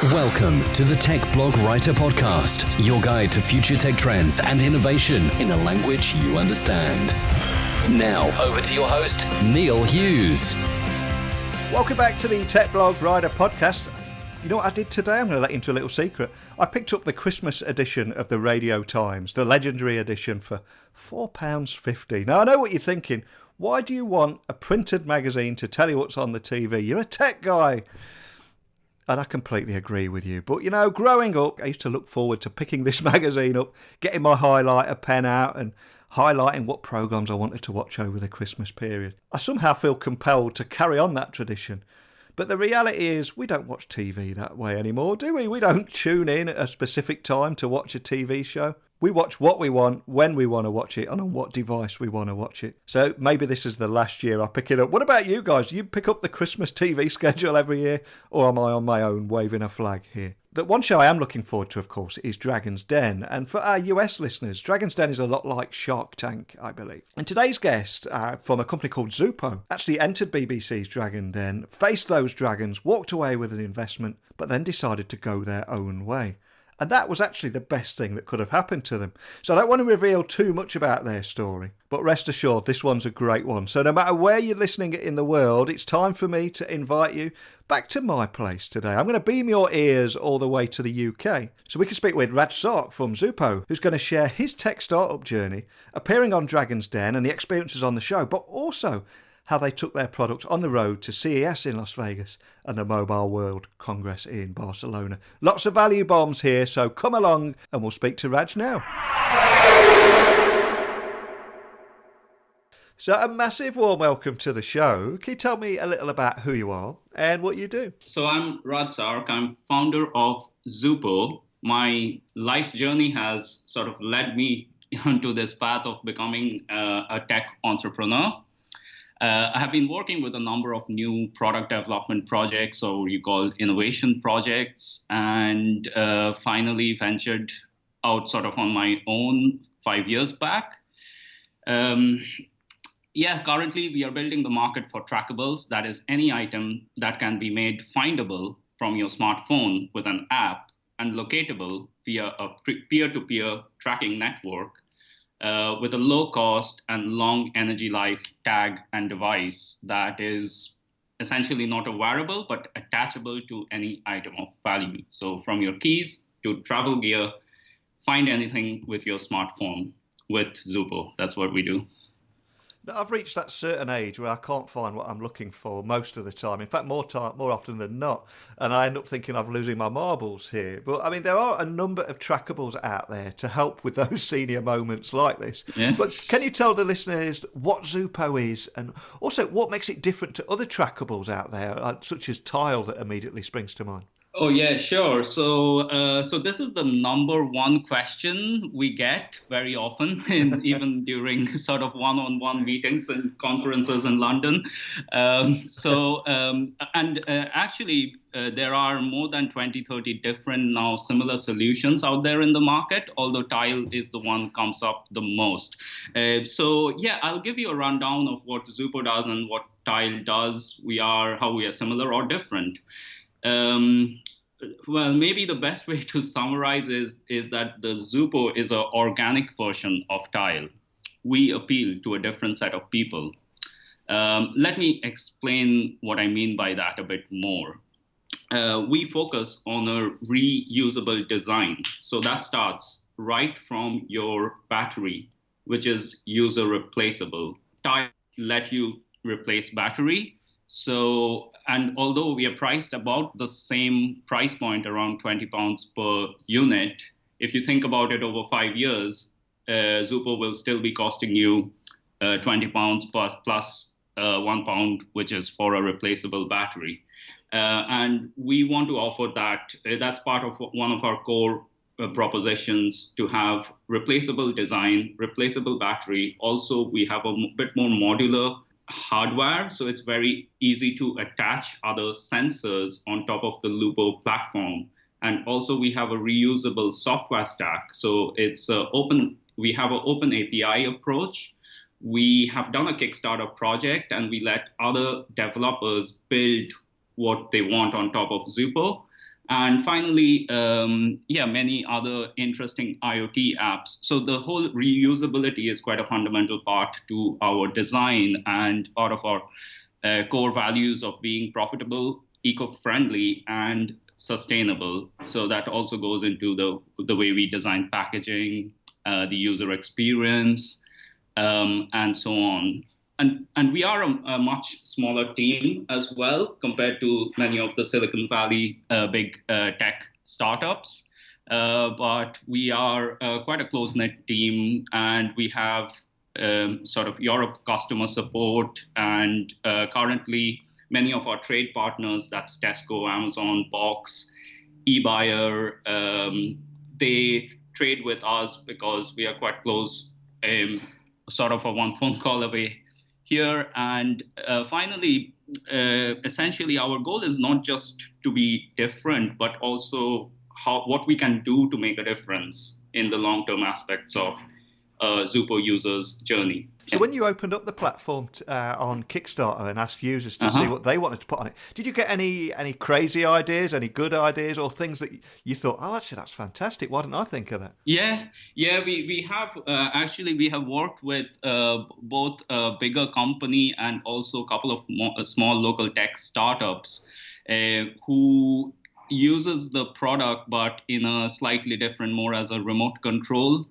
Welcome to the Tech Blog Writer Podcast, your guide to future tech trends and innovation in a language you understand. Now, over to your host, Neil Hughes. Welcome back to the Tech Blog Writer Podcast. You know what I did today? I'm going to let you into a little secret. I picked up the Christmas edition of the Radio Times, the legendary edition, for £4.50. Now, I know what you're thinking. Why do you want a printed magazine to tell you what's on the TV? You're a tech guy. And I completely agree with you. But, you know, growing up, I used to look forward to picking this magazine up, getting my highlighter pen out and highlighting what programmes I wanted to watch over the Christmas period. I somehow feel compelled to carry on that tradition. But the reality is we don't watch TV that way anymore, do we? We don't tune in at a specific time to watch a TV show. We watch what we want, when we want to watch it, and on what device we want to watch it. So maybe this is the last year I pick it up. What about you guys? Do you pick up the Christmas TV schedule every year, or am I on my own waving a flag here? The one show I am looking forward to, of course, is Dragon's Den. And for our US listeners, Dragon's Den is a lot like Shark Tank, I believe. And today's guest from a company called Xupo actually entered BBC's Dragon Den, faced those dragons, walked away with an investment, but then decided to go their own way. And that was actually the best thing that could have happened to them. So I don't want to reveal too much about their story. But rest assured, this one's a great one. So no matter where you're listening in the world, it's time for me to invite you back to my place today. I'm going to beam your ears all the way to the UK. So we can speak with Raj Sark from Xupo, who's going to share his tech startup journey, appearing on Dragon's Den and the experiences on the show, but also how they took their products on the road to CES in Las Vegas and the Mobile World Congress in Barcelona. Lots of value bombs here, so come along and we'll speak to Raj now. So a massive warm welcome to the show. Can you tell me a little about who you are and what you do? So I'm Raj Sark. I'm founder of Xupo. My life's journey has sort of led me onto this path of becoming a tech entrepreneur. I have been working with a number of new product development projects, or you call innovation projects, and finally ventured out sort of on my own 5 years back. Currently we are building the market for trackables. That is any item that can be made findable from your smartphone with an app and locatable via a peer-to-peer tracking network. With a low cost and long energy life tag and device that is essentially not a wearable, but attachable to any item of value. So from your keys to travel gear, find anything with your smartphone with Xupo. That's what we do. Now, I've reached that certain age where I can't find what I'm looking for most of the time. In fact, more often than not. And I end up thinking I'm losing my marbles here. But, I mean, there are a number of trackables out there to help with those senior moments like this. Yeah. But can you tell the listeners what Xupo is and also what makes it different to other trackables out there, such as Tile that immediately springs to mind? Oh, yeah, sure. So this is the number one question we get very often, even during sort of one-on-one meetings and conferences in London. Actually, there are more than 20, 30 different now similar solutions out there in the market, although Tile is the one comes up the most. I'll give you a rundown of what Xupo does and what Tile does, how we are similar or different. Well, maybe the best way to summarize is that the Xupo is an organic version of Tile. We appeal to a different set of people. Let me explain what I mean by that a bit more. We focus on a reusable design. So that starts right from your battery, which is user replaceable. Tile let you replace battery. And although we are priced about the same price point, around £20 per unit, if you think about it over 5 years, Xupo will still be costing you £20 plus £1, which is for a replaceable battery. And we want to offer that. That's part of one of our core propositions, to have replaceable design, replaceable battery. Also, we have a bit more modular hardware, so it's very easy to attach other sensors on top of the Xupo platform. And also we have a reusable software stack. So it's open. We have an open API approach. We have done a Kickstarter project and we let other developers build what they want on top of Xupo. And finally, many other interesting IoT apps. So the whole reusability is quite a fundamental part to our design and part of our core values of being profitable, eco-friendly, and sustainable. So that also goes into the way we design packaging, the user experience, and so on. And we are a much smaller team as well compared to many of the Silicon Valley big tech startups. But we are quite a close-knit team, and we have sort of Europe customer support, and currently many of our trade partners, that's Tesco, Amazon, Box, eBuyer, they trade with us because we are quite close, sort of a one phone call away here. And finally, essentially, our goal is not just to be different, but also what we can do to make a difference in the long-term aspects of Xupo users' journey. So when you opened up the platform on Kickstarter and asked users to see what they wanted to put on it, did you get any crazy ideas, any good ideas, or things that you thought, oh, actually, that's fantastic, why didn't I think of that? Yeah, we have we have worked with both a bigger company and also a couple of small local tech startups who uses the product, but in a slightly different, more as a remote control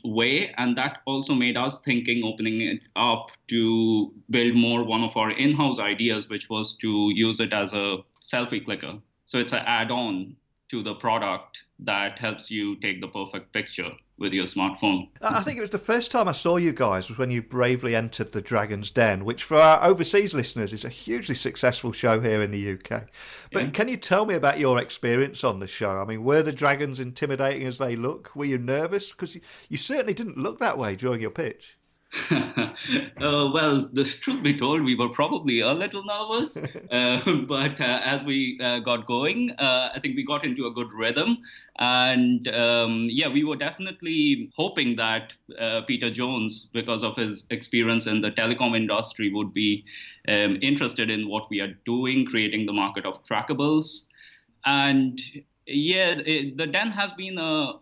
way. And that also made us thinking, opening it up to build more one of our in-house ideas, which was to use it as a selfie clicker. So it's an add-on to the product that helps you take the perfect picture with your smartphone. I think it was the first time I saw you guys was when you bravely entered the Dragon's Den, which for our overseas listeners is a hugely successful show here in the UK. But Can you tell me about your experience on the show? I mean, were the dragons intimidating as they look? Were you nervous? Because you certainly didn't look that way during your pitch. Well, the truth be told, we were probably a little nervous, but as we got going, I think we got into a good rhythm. And we were definitely hoping that Peter Jones, because of his experience in the telecom industry, would be interested in what we are doing, creating the market of trackables. And the Den has been a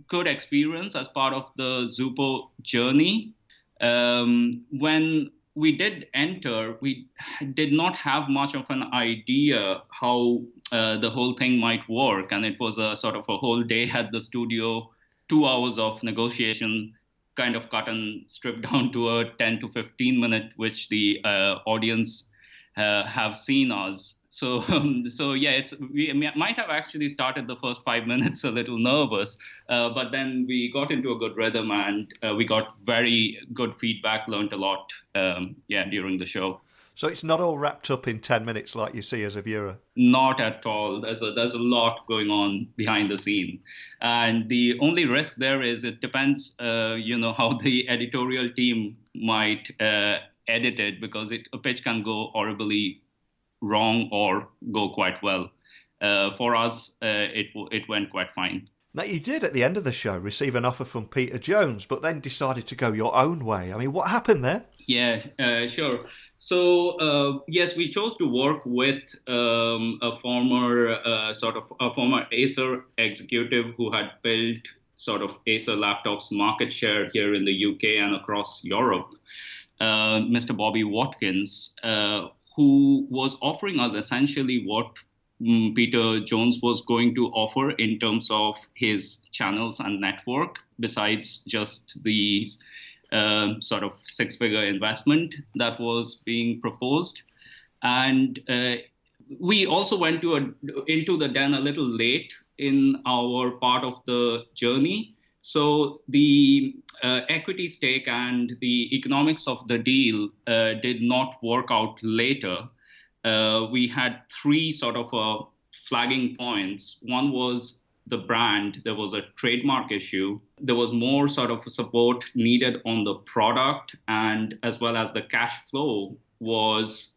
good experience as part of the Xupo journey. When we did enter, we did not have much of an idea how the whole thing might work. And it was a sort of a whole day at the studio, 2 hours of negotiation, kind of cut and stripped down to a 10 to 15 minute, which the audience have seen us. So we might have actually started the first 5 minutes a little nervous, but then we got into a good rhythm, and we got very good feedback, learned a lot, during the show. So it's not all wrapped up in 10 minutes like you see as a viewer? Not at all. There's a lot going on behind the scene. And the only risk there is it depends, how the editorial team might edit it, because a pitch can go horribly wrong or go quite well. For us, it went quite fine. Now, you did at the end of the show receive an offer from Peter Jones, but then decided to go your own way. I mean, what happened there? Yeah, sure. So, yes, we chose to work with a former Acer executive who had built sort of Acer laptops market share here in the UK and across Europe, Mr. Bobby Watkins, who was offering us essentially what Peter Jones was going to offer in terms of his channels and network, besides just the sort of six-figure investment that was being proposed. And we also went into the Den a little late in our part of the journey. So the equity stake and the economics of the deal did not work out later. We had three sort of flagging points. One was the brand. There was a trademark issue. There was more sort of support needed on the product, and as well as the cash flow was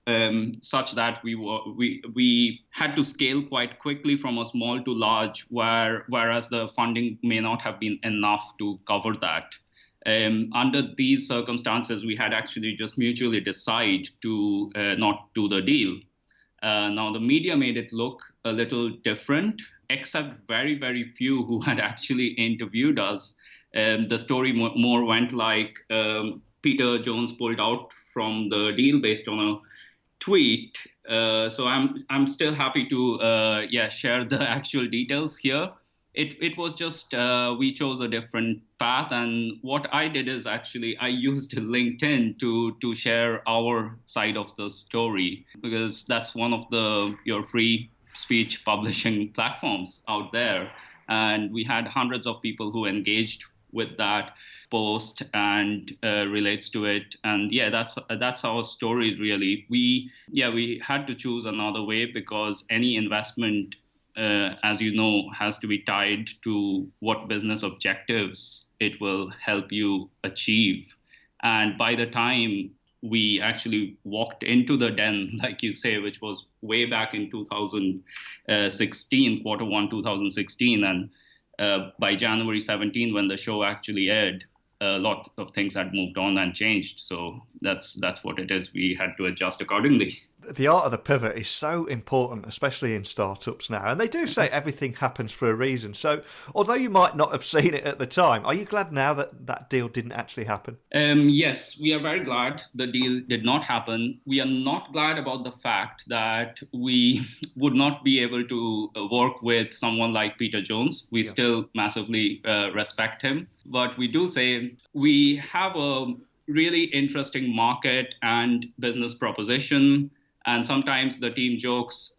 such that we had to scale quite quickly from a small to large, whereas the funding may not have been enough to cover that. Under these circumstances, we had actually just mutually decided to not do the deal. Now, the media made it look a little different, except very, very few who had actually interviewed us. The story more went like Peter Jones pulled out from the deal based on a tweet. So I'm still happy to share the actual details here. It was just we chose a different path, and what I did is actually I used LinkedIn to share our side of the story, because that's one of your free speech publishing platforms out there, and we had hundreds of people who engaged with that post and relates to it. And yeah, that's our story really. We had to choose another way, because any investment, as you know, has to be tied to what business objectives it will help you achieve. And by the time we actually walked into the den, like you say, which was way back in 2016, quarter one 2016, and by January 17, when the show actually aired, a lot of things had moved on and changed. So that's what it is. We had to adjust accordingly. The art of the pivot is so important, especially in startups now. And they do say everything happens for a reason. So although you might not have seen it at the time, are you glad now that that deal didn't actually happen? Yes, we are very glad the deal did not happen. We are not glad about the fact that we would not be able to work with someone like Peter Jones. We still massively respect him. But we do say we have a really interesting market and business proposition. And sometimes the team jokes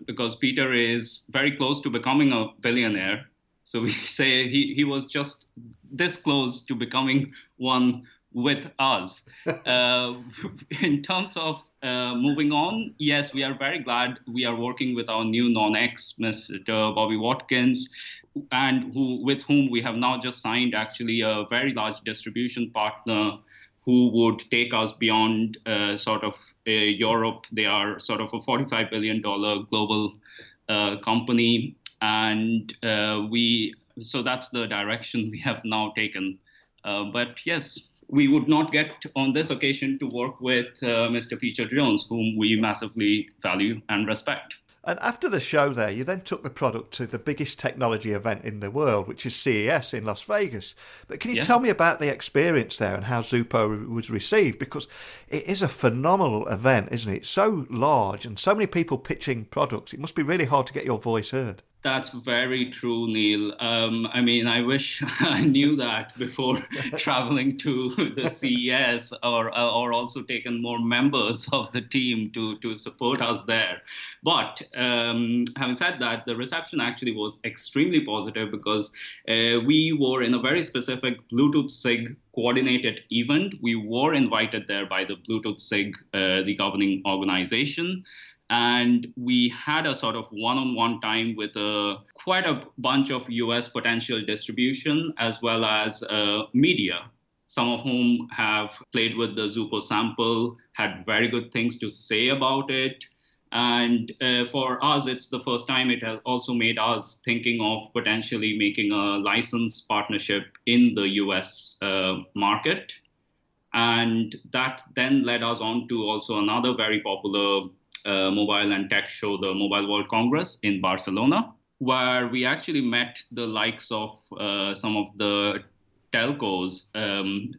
because Peter is very close to becoming a billionaire. So we say he was just this close to becoming one with us. In terms of moving on, yes, we are very glad we are working with our new non-ex, Mr. Bobby Watkins, and with whom we have now just signed actually a very large distribution partner who would take us beyond Europe. They are sort of a $45 billion global company. And so that's the direction we have now taken. But yes, we would not get on this occasion to work with Mr. Peter Jones, whom we massively value and respect. And after the show there, you then took the product to the biggest technology event in the world, which is CES in Las Vegas. But can you tell me about the experience there and how Xupo was received? Because it is a phenomenal event, isn't it? It's so large and so many people pitching products. It must be really hard to get your voice heard. That's very true, Neil. I mean, I wish I knew that before traveling to the CES, or also taken more members of the team to support us there. But having said that, the reception actually was extremely positive, because we were in a very specific Bluetooth SIG coordinated event. We were invited there by the Bluetooth SIG, the governing organization. And we had a sort of one-on-one time with quite a bunch of US potential distribution, as well as media, some of whom have played with the Xupo sample, had very good things to say about it. And for us, it's the first time. It has also made us thinking of potentially making a license partnership in the US market. And that then led us on to also another very popular mobile and tech show, the Mobile World Congress in Barcelona, where we actually met the likes of some of the telcos.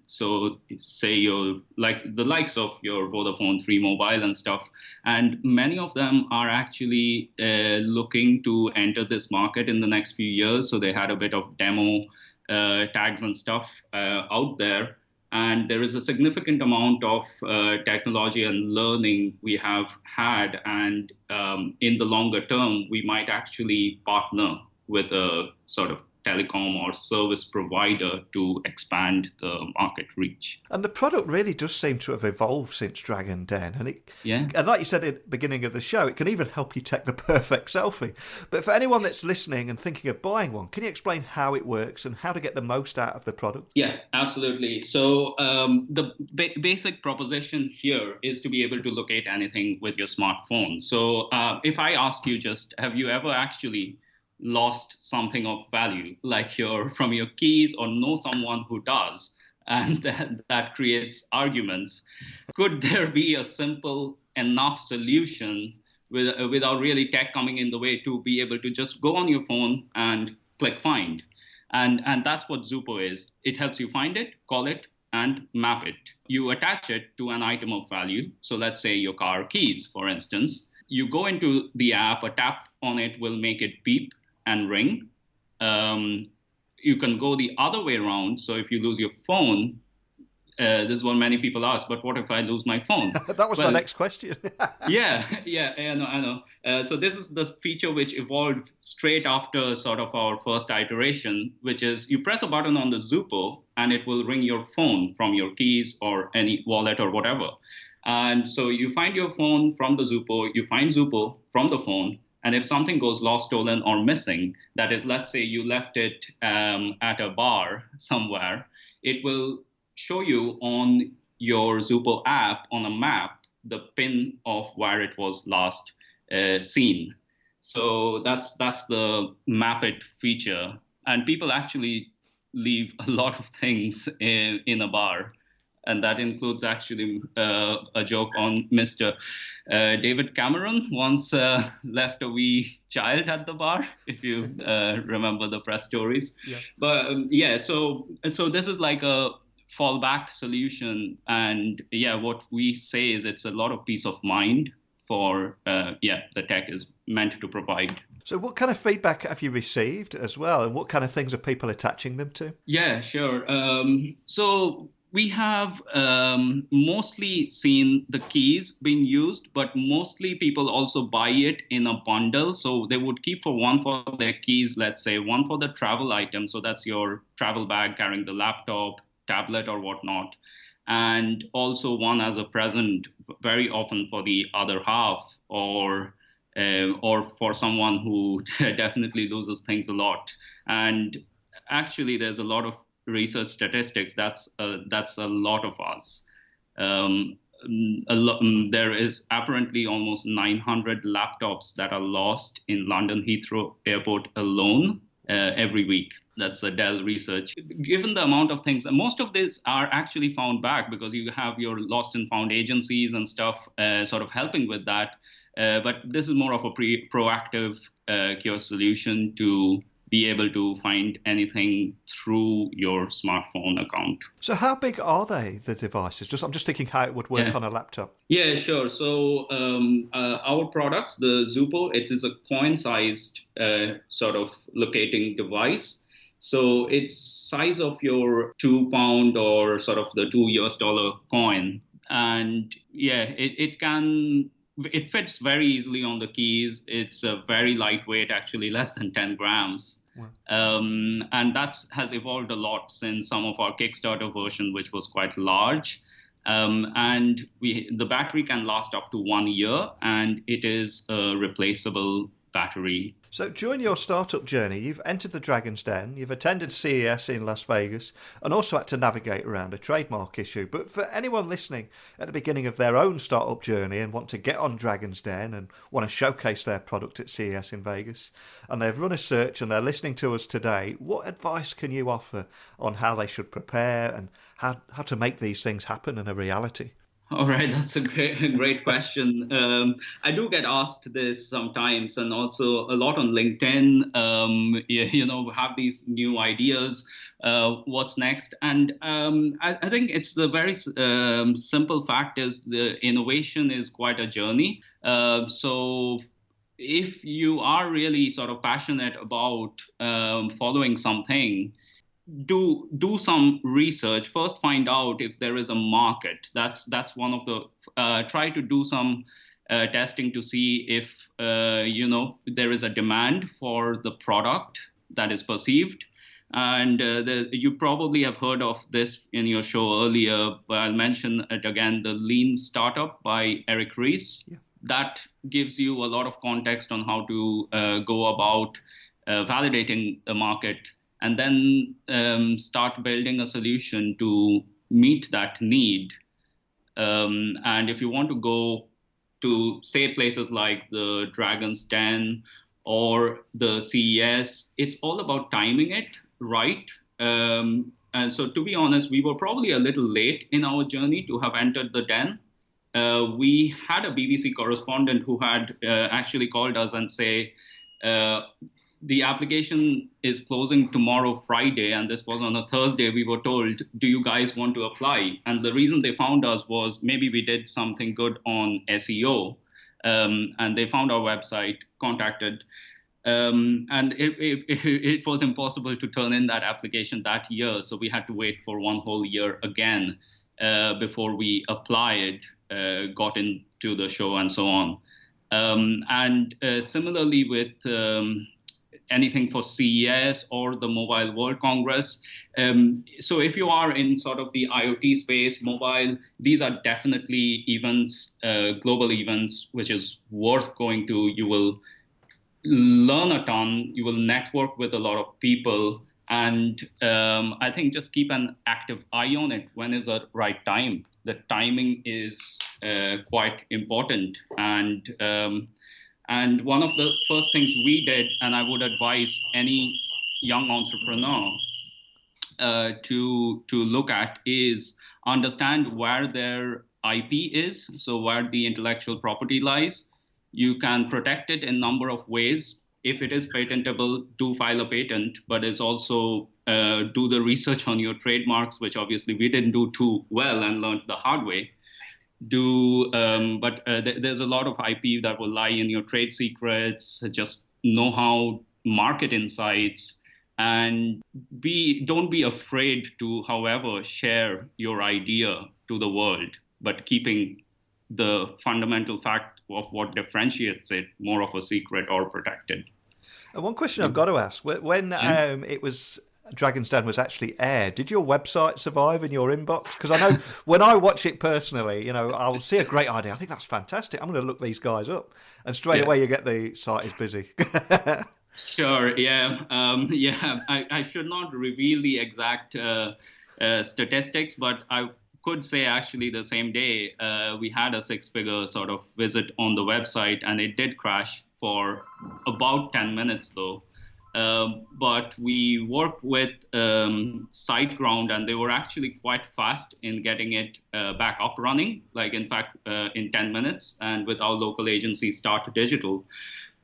So say the likes of your Vodafone 3 Mobile and stuff. And many of them are actually looking to enter this market in the next few years. So they had a bit of demo tags and stuff out there. And there is a significant amount of technology and learning we have had. And in the longer term, we might actually partner with a sort of telecom or service provider to expand the market reach. And the product really does seem to have evolved since Dragon Den. And like you said at the beginning of the show, it can even help you take the perfect selfie. But for anyone that's listening and thinking of buying one, can you explain how it works and how to get the most out of the product? Yeah, absolutely. So the basic proposition here is to be able to locate anything with your smartphone. So if I ask you just, have you ever actually lost something of value, like from your keys, or know someone who does, and that creates arguments? Could there be a simple enough solution without really tech coming in the way, to be able to just go on your phone and click find. And that's what Xupo is. It helps you find it, call it, and map it. You attach it to an item of value. So let's say your car keys, for instance. You go into the app, a tap on it will make it beep and ring. You can go the other way around. So if you lose your phone, this is what many people ask, but what if I lose my phone? That was my next question. yeah, I know. So this is the feature which evolved straight after sort of our first iteration, which is you press a button on the Xupo and it will ring your phone from your keys or any wallet or whatever. And so you find your phone from the Xupo, you find Xupo from the phone, and if something goes lost, stolen, or missing, that is, let's say you left it at a bar somewhere, it will show you on your Xupo app on a map the pin of where it was last seen. So that's the map it feature. And people actually leave a lot of things in a bar. And that includes actually a joke on Mr. David Cameron once left a wee child at the bar, if you remember the press stories. Yeah. But so this is like a fallback solution. And what we say is it's a lot of peace of mind for the tech is meant to provide. So what kind of feedback have you received as well? And what kind of things are people attaching them to? Yeah, sure. So we have mostly seen the keys being used, but mostly people also buy it in a bundle. So they would keep one for their keys, let's say, one for the travel item. So that's your travel bag carrying the laptop, tablet or whatnot, and also one as a present very often for the other half, or for someone who definitely loses things a lot. And actually there's a lot of research statistics that's a lot of us. There is apparently almost 900 laptops that are lost in London Heathrow Airport alone every week. That's a Dell research. Given the amount of things, most of these are actually found back because you have your lost and found agencies and stuff sort of helping with that. But this is more of a proactive cure solution to be able to find anything through your smartphone account. So how big are they, the devices? I'm just thinking how it would work on a laptop. Yeah, sure. So our products, the Xupo, it is a coin-sized sort of locating device. So it's size of your £2 or sort of the $2 coin. And it fits very easily on the keys. It's very lightweight, actually less than 10 grams. Wow. And that has evolved a lot since some of our Kickstarter version, which was quite large. And the battery can last up to 1 year, and it is a replaceable battery. So during your startup journey, you've entered the Dragon's Den, you've attended CES in Las Vegas, and also had to navigate around a trademark issue. But for anyone listening at the beginning of their own startup journey and want to get on Dragon's Den and want to showcase their product at CES in Vegas, and they've run a search and they're listening to us today, what advice can you offer on how they should prepare and how to make these things happen in a reality? All right, that's a great question. I do get asked this sometimes, and also a lot on LinkedIn. Have these new ideas. What's next? And I think it's the very simple fact is the innovation is quite a journey. So if you are really sort of passionate about following something, do some research. First, find out if there is a market. That's one of the try to do some testing to see if there is a demand for the product that is perceived. And you probably have heard of this in your show earlier, but I'll mention it again, the Lean Startup by Eric Ries. Yeah. That gives you a lot of context on how to go about validating the market, and then start building a solution to meet that need. And if you want to go to, say, places like the Dragon's Den or the CES, it's all about timing it right. And so to be honest, we were probably a little late in our journey to have entered the Den. we had a BBC correspondent who had actually called us and say, the application is closing tomorrow, Friday, and this was on a Thursday. We were told, do you guys want to apply? And the reason they found us was maybe we did something good on SEO, and they found our website, contacted, and it was impossible to turn in that application that year. So we had to wait for one whole year again before we applied, got into the show, and so on. And similarly with anything for CES or the Mobile World Congress. So if you are in sort of the IoT space, mobile, these are definitely events, global events, which is worth going to. You will learn a ton, you will network with a lot of people, and I think just keep an active eye on it. When is the right time? The timing is quite important. And one of the first things we did, and I would advise any young entrepreneur to look at, is understand where their IP is, so where the intellectual property lies. You can protect it in a number of ways. If it is patentable, do file a patent, but it's also do the research on your trademarks, which obviously we didn't do too well and learned the hard way. But there's a lot of IP that will lie in your trade secrets, just know-how, market insights, and don't be afraid to, however, share your idea to the world, but keeping the fundamental fact of what differentiates it more of a secret or protected. And one question I've got to ask, when it was Dragon's Den was actually aired, did your website survive in your inbox? Because I know when I watch it personally, I'll see a great idea. I think that's fantastic. I'm going to look these guys up. And straight away you get the site is busy. Sure, yeah. I should not reveal the exact statistics, but I could say actually the same day we had a 6-figure sort of visit on the website, and it did crash for about 10 minutes though. But we worked with SiteGround, and they were actually quite fast in getting it back up running, like in fact in 10 minutes, and with our local agency Start Digital.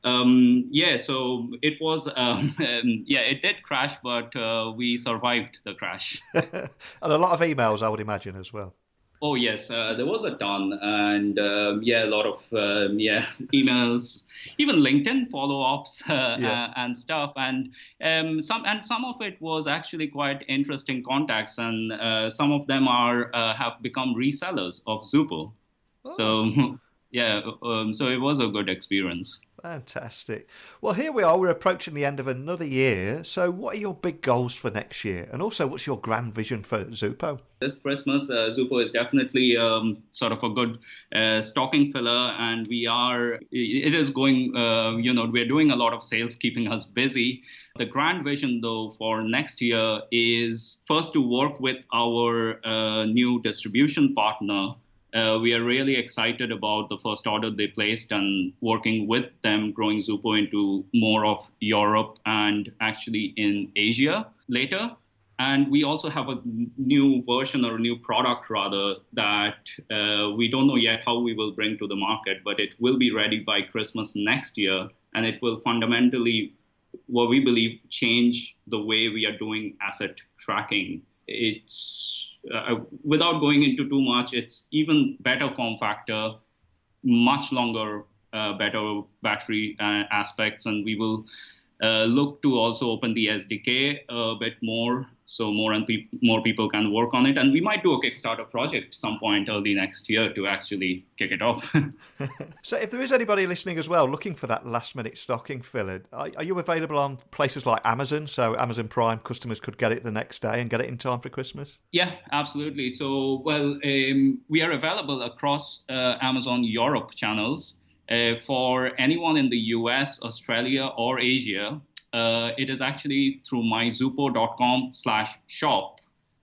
So it was, it did crash, but we survived the crash. And a lot of emails, I would imagine, as well. Oh, yes, there was a ton. And a lot of emails, even LinkedIn follow-ups and stuff. And some of it was actually quite interesting contacts. And some of them have become resellers of Xupo. Oh. So, so it was a good experience. Fantastic. Well, here we are. We're approaching the end of another year. So what are your big goals for next year? And also, what's your grand vision for Xupo? This Christmas, Xupo is definitely sort of a good stocking filler. And it is going, we're doing a lot of sales, keeping us busy. The grand vision, though, for next year is first to work with our new distribution partner. We are really excited about the first order they placed and working with them, growing Xupo into more of Europe and actually in Asia later. And we also have a new version or a new product, rather, that we don't know yet how we will bring to the market, but it will be ready by Christmas next year. And it will fundamentally, what we believe, change the way we are doing asset tracking. It's without going into too much, it's even better form factor, much longer, better battery aspects, and we will look to also open the SDK a bit more, so more people can work on it. And we might do a Kickstarter project some point early next year to actually kick it off. So if there is anybody listening as well looking for that last minute stocking filler, are you available on places like Amazon? So Amazon Prime customers could get it the next day and get it in time for Christmas? Yeah, absolutely. So, we are available across Amazon Europe channels. For anyone in the US, Australia, or Asia, it is actually through myxupo.com/shop.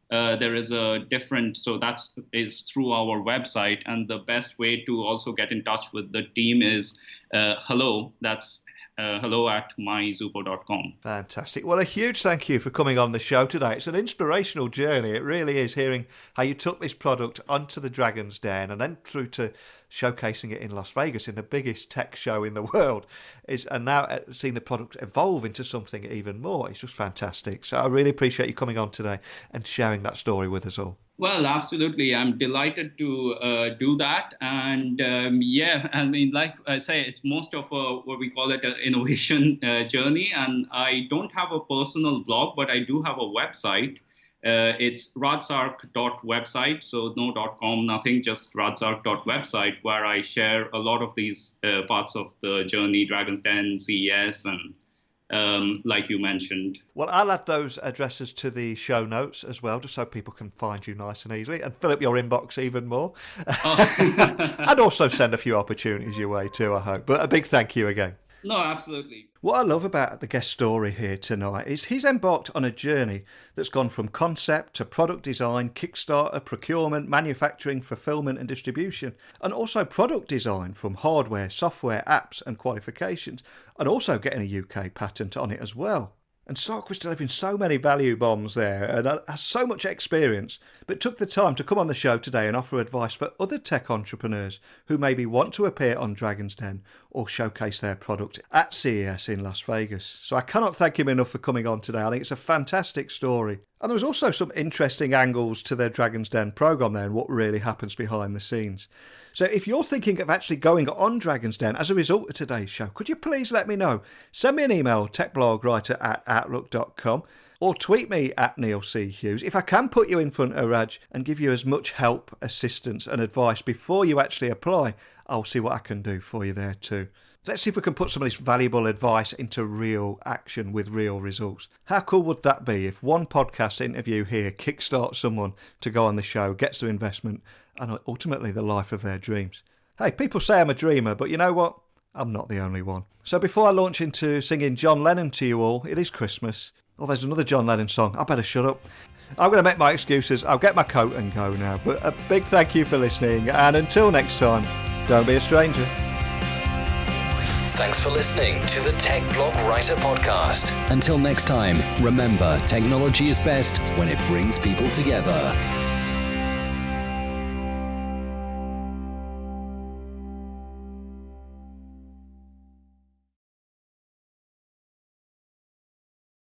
There is a different, so that is through our website. And the best way to also get in touch with the team is hello, that's hello@myxupo.com. Fantastic. Well, a huge thank you for coming on the show today. It's an inspirational journey. It really is, hearing how you took this product onto the Dragon's Den and then through to showcasing it in Las Vegas in the biggest tech show in the world, and now seeing the product evolve into something even more. It's just fantastic. So I really appreciate you coming on today and sharing that story with us all. Well, absolutely. I'm delighted to do that. And like I say, it's most of what we call it an innovation journey. And I don't have a personal blog, but I do have a website. It's radsark.website. So no .com, nothing, just radsark.website, where I share a lot of these parts of the journey, Dragon's Den, CES, and like you mentioned. Well, I'll add those addresses to the show notes as well, just so people can find you nice and easily and fill up your inbox even more. Oh. And also send a few opportunities your way too, I hope. But a big thank you again. No, absolutely. What I love about the guest story here tonight is he's embarked on a journey that's gone from concept to product design, Kickstarter, procurement, manufacturing, fulfillment and distribution, and also product design from hardware, software, apps and qualifications, and also getting a UK patent on it as well. And Sark was delivering so many value bombs there and has so much experience, but took the time to come on the show today and offer advice for other tech entrepreneurs who maybe want to appear on Dragon's Den or showcase their product at CES in Las Vegas. So I cannot thank him enough for coming on today. I think it's a fantastic story. And there was also some interesting angles to their Dragon's Den program there and what really happens behind the scenes. So if you're thinking of actually going on Dragon's Den as a result of today's show, could you please let me know? Send me an email, techblogwriter@outlook.com, or tweet me at Neil C. Hughes. If I can put you in front of Raj and give you as much help, assistance and advice before you actually apply, I'll see what I can do for you there too. Let's see if we can put some of this valuable advice into real action with real results. How cool would that be if one podcast interview here kickstarts someone to go on the show, gets their investment, and ultimately the life of their dreams? Hey, people say I'm a dreamer, but you know what? I'm not the only one. So before I launch into singing John Lennon to you all, it is Christmas. Oh, there's another John Lennon song. I better shut up. I'm going to make my excuses. I'll get my coat and go now. But a big thank you for listening. And until next time, don't be a stranger. Thanks for listening to the Tech Blog Writer Podcast. Until next time, remember, technology is best when it brings people together.